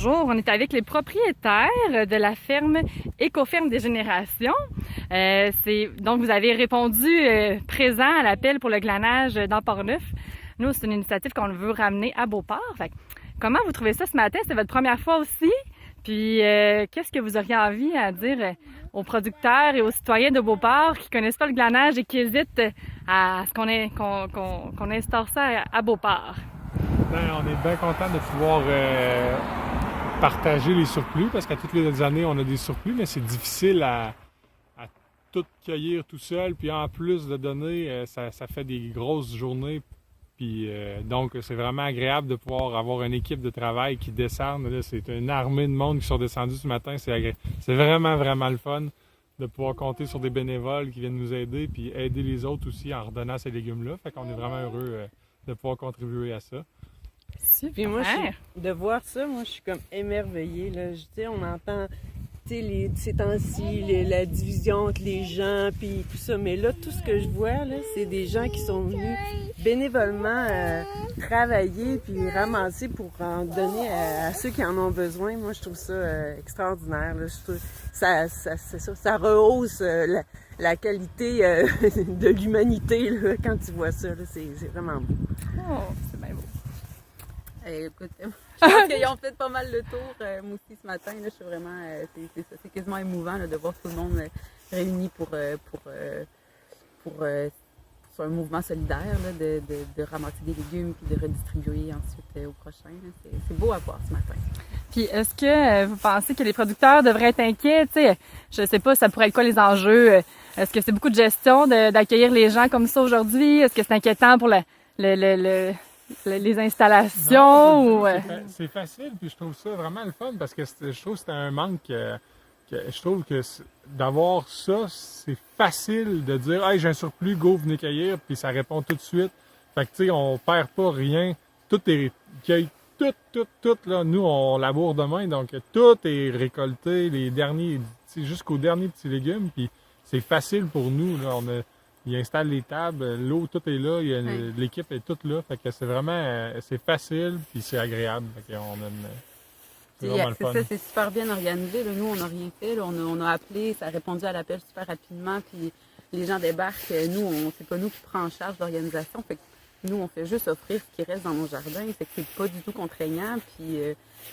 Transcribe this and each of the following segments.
bonjour. On est avec les propriétaires de la ferme Écoferme des Générations. Donc, vous avez répondu présent à l'appel pour le glanage dans Portneuf. Nous, c'est une initiative qu'on veut ramener à Beauport. Fait, comment vous trouvez ça ce matin? C'est votre première fois aussi? Puis, qu'est-ce que vous auriez envie à dire aux producteurs et aux citoyens de Beauport qui connaissent pas le glanage et qui hésitent à ce qu'on instaure ça à Beauport? Ben, on est bien content de pouvoir partager les surplus parce qu'à toutes les années, on a des surplus, mais c'est difficile à tout cueillir tout seul. Puis en plus de donner, ça fait des grosses journées. Puis donc, c'est vraiment agréable de pouvoir avoir une équipe de travail qui descend. Là, c'est une armée de monde qui sont descendus ce matin. C'est vraiment, vraiment le fun de pouvoir compter sur des bénévoles qui viennent nous aider puis aider les autres aussi en redonnant ces légumes-là. Fait qu'on est vraiment heureux de pouvoir contribuer à ça. Super. Puis moi, de voir ça, moi, je suis comme émerveillée. Là. On entend ces temps-ci, la division entre les gens, puis tout ça. Mais là, tout ce que je vois, là, c'est des gens qui sont venus bénévolement travailler puis ramasser pour en donner à ceux qui en ont besoin. Moi, je trouve ça extraordinaire. Là. Je trouve ça rehausse la qualité de l'humanité là, quand tu vois ça. Là. C'est vraiment beau. Oh, c'est bien beau. Écoute, je pense qu'ils ont fait pas mal le tour. Moi aussi, ce matin, là, je suis vraiment... c'est quasiment émouvant là, de voir tout le monde réuni pour sur un mouvement solidaire, là, de ramasser des légumes puis de redistribuer ensuite au prochain. C'est beau à voir ce matin. Puis, est-ce que vous pensez que les producteurs devraient être inquiets? T'sais, je sais pas, ça pourrait être quoi les enjeux? Est-ce que c'est beaucoup de gestion d'accueillir les gens comme ça aujourd'hui? Est-ce que c'est inquiétant pour les installations? Non, c'est facile, puis je trouve ça vraiment le fun parce que je trouve que c'est un manque je trouve que d'avoir ça, c'est facile de dire « Hey, j'ai un surplus, go, venez cueillir », puis ça répond tout de suite. Fait que tu sais, on perd pas rien. Tout est cueilli, tout, là. Nous, on laboure demain, donc tout est récolté, les derniers, jusqu'aux derniers petits légumes, puis c'est facile pour nous, là. Ils installent les tables, l'eau, tout est là, l'équipe est toute là. Fait que c'est vraiment, c'est facile, puis c'est agréable. Fait qu'on aime, c'est vraiment le fun. Ça, c'est super bien organisé. Là. Nous, on n'a rien fait. Là. On a appelé, ça a répondu à l'appel super rapidement, puis les gens débarquent. Nous, c'est pas nous qui prenons en charge l'organisation. Fait que nous, on fait juste offrir ce qui reste dans nos jardins. Fait que c'est pas du tout contraignant, puis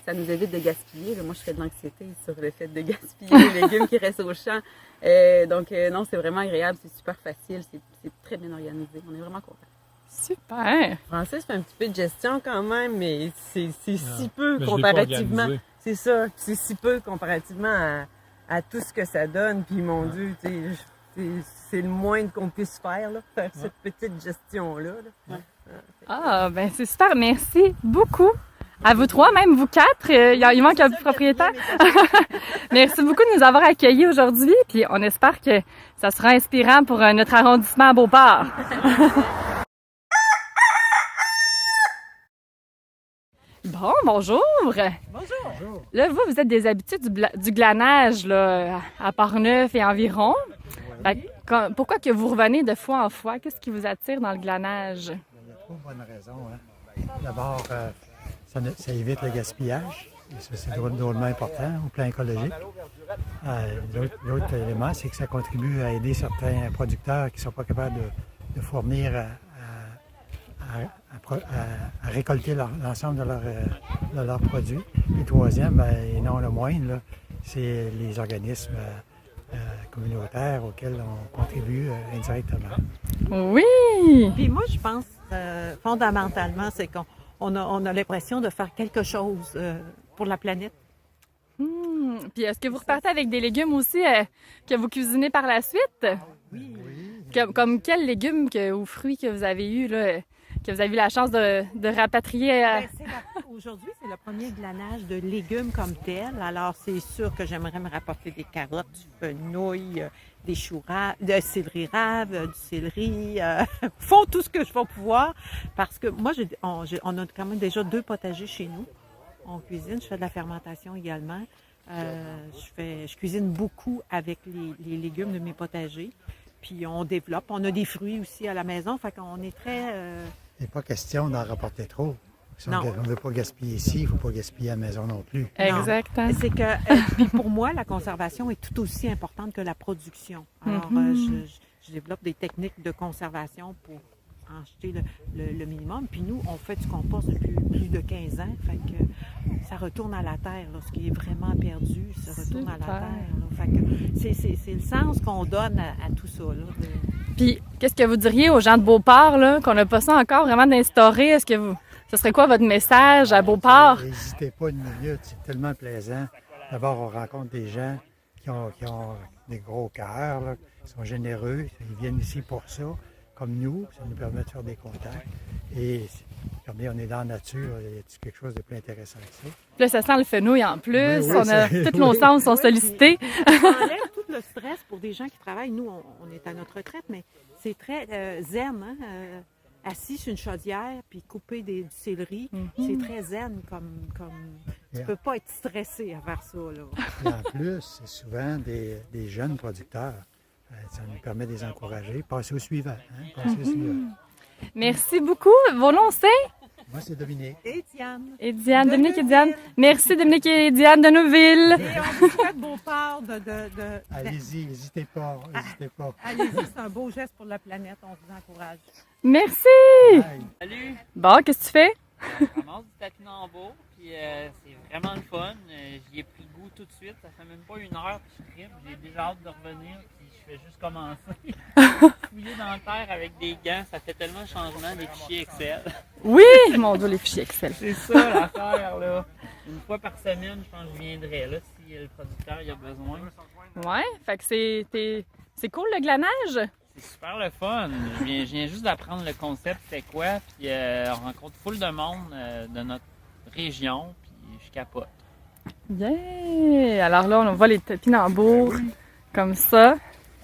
ça nous évite de gaspiller. Là. Moi, je fais de l'anxiété sur le fait de gaspiller les légumes qui restent au champ. Donc, non, c'est vraiment agréable, c'est super facile, c'est très bien organisé. On est vraiment contents. Super! Francis fait un petit peu de gestion quand même, mais c'est si peu comparativement. C'est ça, c'est si peu comparativement à tout ce que ça donne. Puis, mon Dieu, c'est le moins qu'on puisse faire, là, faire cette petite gestion-là. Là. Ah, ben c'est super, merci beaucoup. À vous trois, même vous quatre, il manque un propriétaire. Merci beaucoup de nous avoir accueillis aujourd'hui, puis on espère que ça sera inspirant pour notre arrondissement à Beauport. Bon, bonjour! Bonjour! Là, vous êtes des habitués du glanage là, à Portneuf et environ. Pourquoi que vous revenez de fois en fois? Qu'est-ce qui vous attire dans le glanage? Il y a trois bonnes raisons. Hein. D'abord, ça évite le gaspillage. Et ça, c'est drôlement important au plan écologique. L'autre élément, c'est que ça contribue à aider certains producteurs qui ne sont pas capables de fournir à récolter l'ensemble de leurs produits. Et troisième, et non le moindre, là, c'est les organismes communautaires auxquels on contribue indirectement. Oui! Puis moi, je pense fondamentalement, c'est qu'on a l'impression de faire quelque chose pour la planète. Puis est-ce que vous repartez avec des légumes aussi que vous cuisinez par la suite? Oui. Comme quels légumes ou fruits que vous avez eu là, que vous avez eu la chance de rapatrier? Aujourd'hui, c'est le premier glanage de légumes comme tel. Alors, c'est sûr que j'aimerais me rapporter des carottes, du fenouil, des choux raves, de céleri rave, du céleri. Font tout ce que je vais pouvoir. Parce que moi, on a quand même déjà 2 potagers chez nous. On cuisine, je fais de la fermentation également. Je cuisine beaucoup avec les légumes de mes potagers. Puis on développe. On a des fruits aussi à la maison. Fait qu'on est très... Il n'est pas question d'en rapporter trop. Si Non. on ne veut pas gaspiller ici, il ne faut pas gaspiller à la maison non plus. Exact. Hein? C'est que, puis pour moi, la conservation est tout aussi importante que la production. Alors, je développe des techniques de conservation pour en jeter le minimum. Puis nous, on fait du compost depuis plus de 15 ans. Fait que ça retourne à la terre. Là. Ce qui est vraiment perdu, ça retourne à la Super. terre. Là. Fait que c'est le sens qu'on donne à tout ça. Là, Puis, qu'est-ce que vous diriez aux gens de Beauport, là, qu'on n'a pas ça encore vraiment d'instaurer? Est-ce que ce serait quoi votre message à Beauport? N'hésitez pas une minute, c'est tellement plaisant. D'abord, on rencontre des gens qui ont des gros cœurs, là, qui sont généreux. Ils viennent ici pour ça, comme nous. Ça nous permet de faire des contacts. Et regardez, on est dans la nature. Il y a quelque chose de plus intéressant que ça. Puis là, ça sent le fenouil en plus. Oui, oui, Tous nos sens sont sollicités. Ça enlève tout le stress pour des gens qui travaillent. Nous, on est à notre retraite, mais c'est très zen, hein? Assis sur une chaudière puis couper du céleri, c'est très zen comme tu Yeah. peux pas être stressé à faire ça là. Et en plus, c'est souvent des jeunes producteurs. Ça nous permet de les encourager. Passez au suivant. Hein? Passez au suivant. Merci beaucoup. Vos noms, c'est? Moi, c'est Dominique. Et Diane. Et Diane, Dominique et Diane. Merci Dominique et Diane de Neuville. Et on vous souhaite Beauport de Allez-y, n'hésitez pas. N'hésitez pas. allez-y, c'est un beau geste pour la planète, on vous encourage. Merci. Bye. Salut, Bon, qu'est-ce que tu fais? je ramasse du tapis-nambour, puis c'est vraiment le fun. J'y ai pris goût tout de suite, ça fait même pas une heure, puis je tripe. J'ai déjà hâte de revenir, puis je fais juste commencer. Fouiller dans la terre avec des gants, ça fait tellement de changement, des fichiers Excel. Oui, mon Dieu, les fichiers Excel. C'est ça l'affaire, là. Une fois par semaine, je pense que je viendrai, là, si le producteur y a besoin. Ouais, fait que c'est cool le glanage. C'est super le fun. Je viens juste d'apprendre le concept, c'est quoi, puis on rencontre full de monde de notre région, puis je capote. Yeah! Alors là, on voit les tapis-nambours comme ça.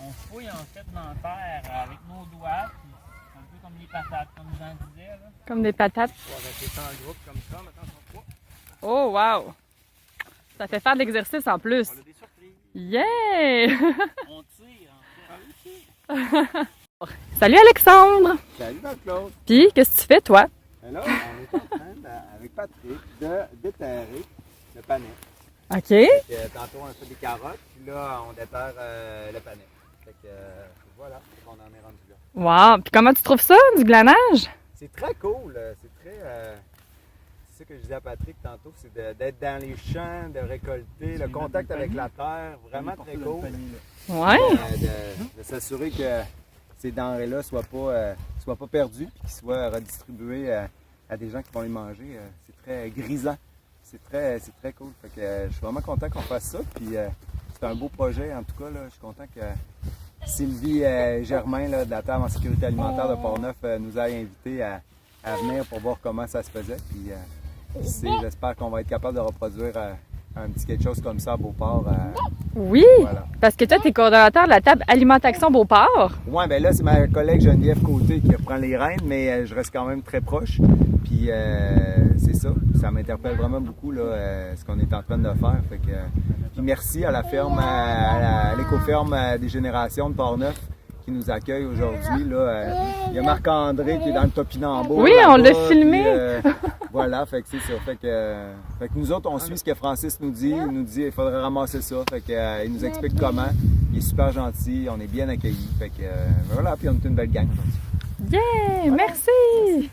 On fouille en fait dans la terre avec nos doigts, puis c'est un peu comme les patates, comme Jean disait. Là. Comme des patates. On va rester ça en groupe comme ça, maintenant on sont 3. Oh, wow! Ça fait faire de l'exercice en plus. On a des surprises. Yeah! On tire en fait. Salut Alexandre! Salut Marc-Claude. Puis, qu'est-ce que tu fais, toi? Et là, on est en train, avec Patrick, de déterrer le panais. OK. Tantôt, on a fait des carottes, puis là, on déterre le panais. Fait que voilà, on en est rendu là. Wow! Puis comment tu trouves ça, du glanage? C'est très cool, c'est très... c'est ça que je disais à Patrick tantôt, c'est d'être dans les champs, de récolter, le contact avec la terre, vraiment très cool. Ouais. De s'assurer que ces denrées-là ne soient pas perdues et qu'ils soient redistribuées à des gens qui vont les manger. C'est très grisant. C'est très cool. Fait que, je suis vraiment content qu'on fasse ça. Puis, c'est un beau projet. En tout cas, là, je suis content que Sylvie Germain là, de la table en sécurité alimentaire de Portneuf nous a invités à venir pour voir comment ça se faisait. Puis, j'espère qu'on va être capable de reproduire un petit quelque chose comme ça à Beauport. Oui! Voilà. Parce que toi, t'es coordonnateur de la table Alimentation Beauport. Oui, bien là, c'est ma collègue Geneviève Côté qui reprend les rênes, mais je reste quand même très proche. Puis c'est ça, ça m'interpelle vraiment beaucoup là, ce qu'on est en train de faire. Fait que, puis merci à la ferme, à l'écoferme des générations de Portneuf qui nous accueille aujourd'hui. Là, il y a Marc-André qui est dans le topinambour. Oui, on l'a filmé. Puis, voilà, fait que c'est ça. Fait que nous autres, on suit ce que Francis nous dit. Il nous dit qu'il faudrait ramasser ça. Fait que, il nous explique comment. Il est super gentil, on est bien accueillis. Fait que voilà, puis on est une belle gang. Yeah! Merci!